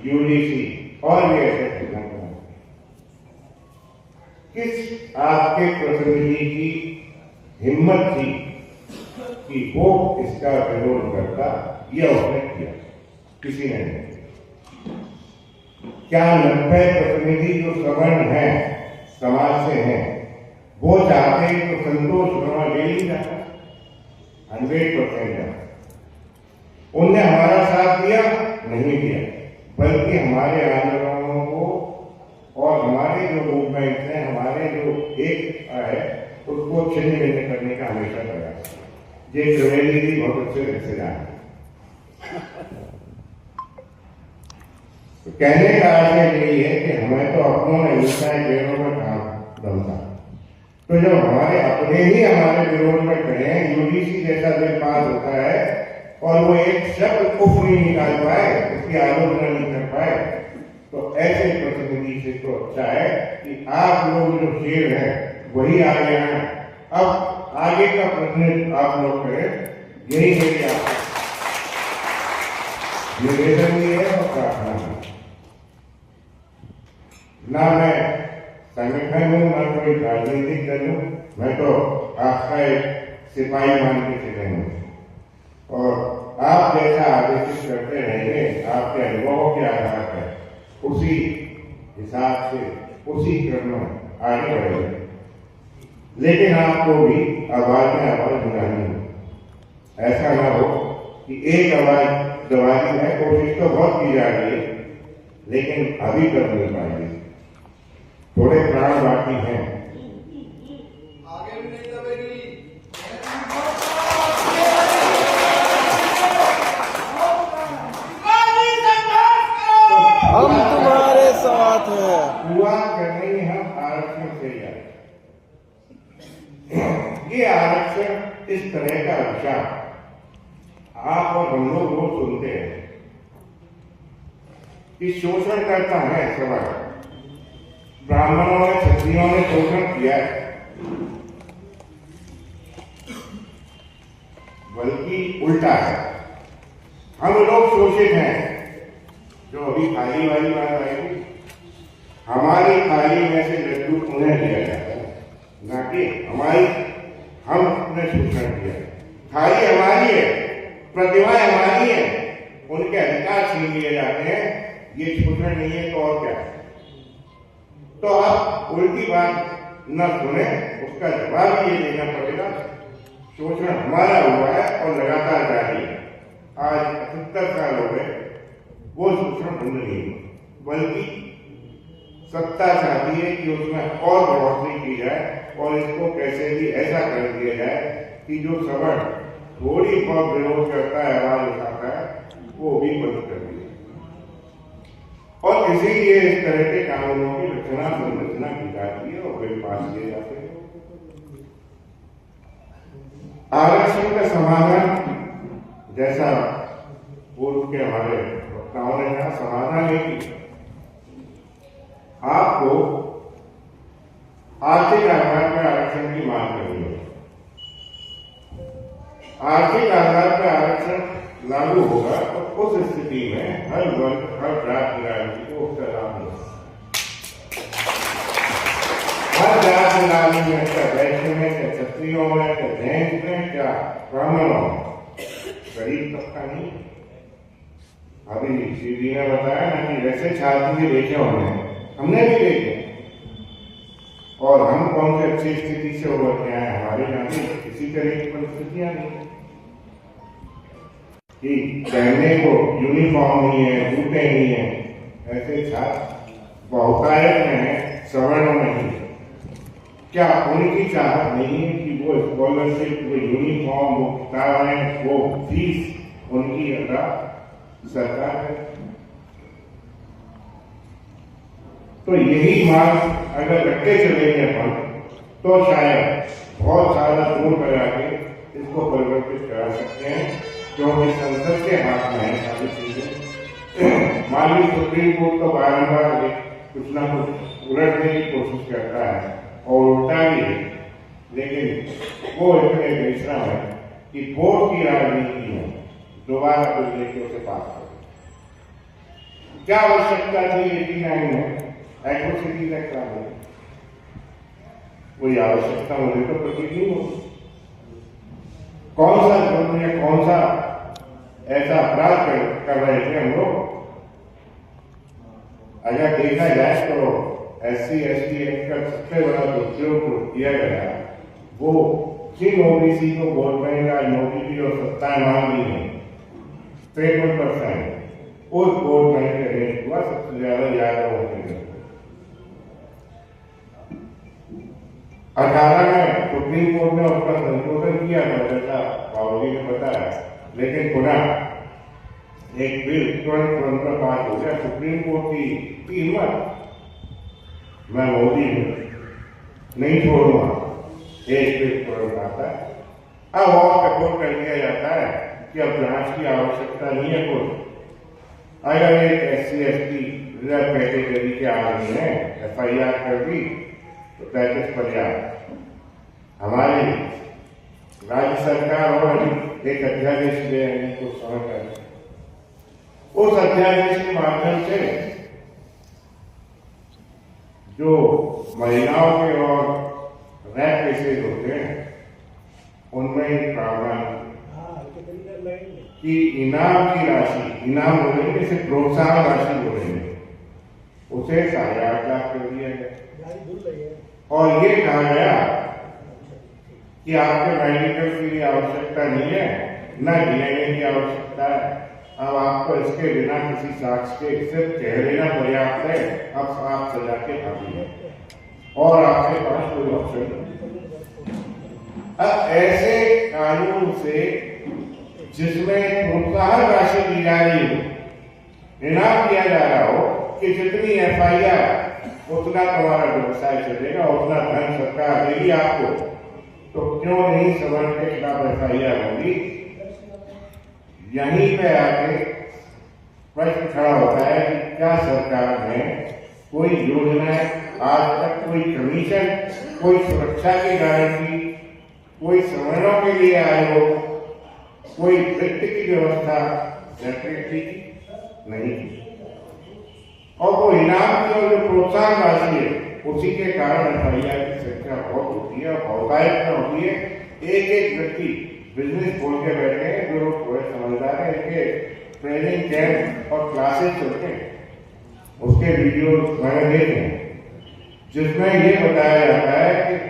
UDC और भी ऐसे संगठन, किस आपके प्रतिनिधि की हिम्मत थी कि वो इसका विरोध करता, यह उसने किया? किसी ने नहीं। क्या 90 प्रतिनिधि जो सवर्ण हैं, समाज से हैं, वो चाहते हैं तो संतोष वर्मा जेल ही जाता? 100% जाता। उनने हमारा साथ दिया? नहीं दिया, बल्कि हमारे आंदोलनों को और हमारे जो मूवमेंट हैं, हमारे जो एक है, उसको छिन्न भिन्न करने का हमेशा प्रयास किया। ये त्रिवेदी जी बहुत अच्छे रिश्तेदार हैं। तो कहने का आशय यही है कि हमें तो अपनों ने मिलता है, जेलों में काम बनता। तो जब हमारे अपने ही हमारे विरोध में खड़े हैं, यूडीसी जैसा बिल पास होता है और वो एक शब्द कुफ नहीं निकाल पाए, उसकी आलोचना नहीं कर पाए, तो ऐसे प्रतिनिधि से तो अच्छा है कि आप लोग जो शेर हैं वही आगे आए। अब आगे का प्रतिनिधित्व आप लोग करें, यही मेरी आप निवेदन भी है और प्रार्थना है। ना मैं संगठन हूं, ना कोई राजनीतिक दल हूं, मैं तो आपका एक सिपाही मान के चले हूं और आप जैसा आदेशित करते रहेंगे, आपके अनुभवों के आधार पर उसी हिसाब से, उसी क्रम में आगे बढ़ेंगे। लेकिन आपको भी आवाज में आवाज मिलानी है। ऐसा ना हो कि एक आवाज दबानी है, कोशिश तो बहुत की जा रही है, लेकिन अभी कर नहीं पाएगी। थोड़े प्राण बाकी हैं। आगे भी नहीं दबेगी। हम तुम्हारे साथ हैं। हुआ करने में हम आरक्षण से जाए। ये आरक्षण इस तरह का विचार आप और हम लोग रोज सुनते हैं कि शोषण करता है समाज। ब्राह्मणों ने, क्षत्रियों ने शोषण किया है, बल्कि उल्टा है। हम लोग शोषित हैं। जो अभी थाली वाली बात आएगी, हमारी थाली में से लड्डू उन्हें दिया जाता है, ना कि हमारी, हम अपने शोषण किया। थाली हमारी है, प्रतिभाएं हमारी है, उनके अधिकार छीन लिए जाते हैं। ये शोषण नहीं है तो और क्या है? तो आप उल्टी बात न सुने, उसका जवाब ये देना पड़ेगा। शोषण हमारा हुआ है और लगातार जारी है। आज 78 साल हो गए, वो शोषण बंद नहीं हुआ, बल्कि सत्ता चाहती है कि उसमें और बढ़ोतरी की जाए और इसको कैसे भी ऐसा कर दिया जाए कि जो सवर्ण थोड़ी बहुत विरोध करता है, आवाज उठाता है, वो भी बंद कर दिया। और इसीलिए इस तरह के कानूनों की रचना संरचना की जाती है और बिल पास किए जाते हैं। आरक्षण का समाधान, जैसा पूर्व के हमारे वक्ताओं ने कहा, समाधान एक ही। आपको आर्थिक आधार पर आरक्षण की मांग करनी है। आर्थिक आधार पर आरक्षण लागू होगा तो उस स्थिति में हर वर्ग, हर जाति राजनीति को उसका लाभ मिलेगा। हर जाति राजनीति में, क्या वैश्य में, क्या क्षत्रियों में, क्या जैन में, क्या ब्राह्मणों में, गरीब तबका नहीं। अभी श्री ने बताया ना कि वैसे छात्र भी देखे होंगे, हमने भी देखे, और हम कौन से अच्छी स्थिति से उभर के आए। हमारे यहाँ भी किसी तरह की परिस्थितियां नहीं कि पहनने को यूनिफॉर्म नहीं है, जूते नहीं है। ऐसे छात्र बहुतायत में है, सवर्णों में ही। क्या उनकी चाहत नहीं है कि वो स्कॉलरशिप, वो यूनिफॉर्म, वो किताबें, वो फीस उनकी अदा सरकार है? तो यही मांग अगर रखते चलेंगे अपन, तो शायद बहुत सारा दूर करा के इसको परिवर्तित करा सकते हैं, क्योंकि संसद के हाथ में है सारी चीजें। माननीय सुप्रीम कोर्ट तो बारंबार कुछ ना कुछ उलटने की कोशिश करता है और उल्टा भी है, लेकिन वो इतने बेशरम है कि वोट की राजनीति में दोबारा कुछ लेके उसे पास कर। क्या आवश्यकता थी 89 में एट्रोसिटी एक्ट लाने की? कोई आवश्यकता मुझे तो प्रतीत नहीं होती। कौन सा जुर्म या कौन सा ऐसा अपराध कर रहे थे हम लोग? अगर देखा जाए तो SC ST एक्ट का सबसे बड़ा दुरुपयोग किया गया वो जिन ओबीसी को गवर्नमेंट का नौकरी और सत्ता मान दी है 53% उस गवर्नमेंट के अगेंस्ट हुआ। सबसे ज्यादा यादव होते 18 में सुप्रीम कोर्ट ने उसका संशोधन किया था, जैसा बाबूजी ने बताया, लेकिन पुनः एक बिल तुरंत में पास हो गया। सुप्रीम कोर्ट की हिम्मत, मैं मोदी हूं, नहीं छोड़ूंगा, एक बिल तुरंत आता है। अब और कठोर कर दिया जाता है कि अब जांच की आवश्यकता नहीं है कोई। अगर एक SC ST रिजर्व कैटेगरी के आदमी है FIR कर दी तो 35 पर्याप्त। हमारी राज्य सरकार और एक अध्यादेश दे कुछ समय पहले, उस अध्यादेश के माध्यम से जो महिलाओं के और रैप केसेज होते हैं उनमें एक प्रावधान कि इनाम की राशि, इनाम बोलेंगे से प्रोत्साहन राशि बोलेंगे, उसे 8.5 लाख कर दिया गया। और ये कहा गया कि आपके मेडिकल की भी आवश्यकता नहीं है, न DNA की आवश्यकता है। अब आपको इसके बिना किसी साक्ष्य के सिर्फ कह लेना पर्याप्त है। अब आप सजा के भागी और आपके पास कोई ऑप्शन नहीं। अब ऐसे कानून से जिसमें प्रोत्साहन राशि दी जा रही हो, इनाम दिया जा रहा हो कि जितनी FIR उतना तुम्हारा व्यवसाय चलेगा, उतना धन सरकार देगी आपको, तो क्यों नहीं सवर्ण के खिलाफ FIR होगी? यहीं पे आके प्रश्न खड़ा होता है कि क्या सरकार ने कोई योजना, आज तक कोई कमीशन, कोई सुरक्षा की गारंटी, कोई सवर्णों के लिए आयोग, कोई वित्त की व्यवस्था सेक्रेटरी की नहीं की। और वो इनाम की और जो प्रोत्साहन राशि है उसी के कारण FIR की संख्या बहुत होती है और बहुतायत में होती है। एक व्यक्ति बिजनेस खोल के बैठे हैं, जो लोग थोड़े समझदार हैं, इनके ट्रेनिंग कैंप और क्लासेस चलते हैं, उसके वीडियो मैंने देखे जिसमें ये बताया जाता है कि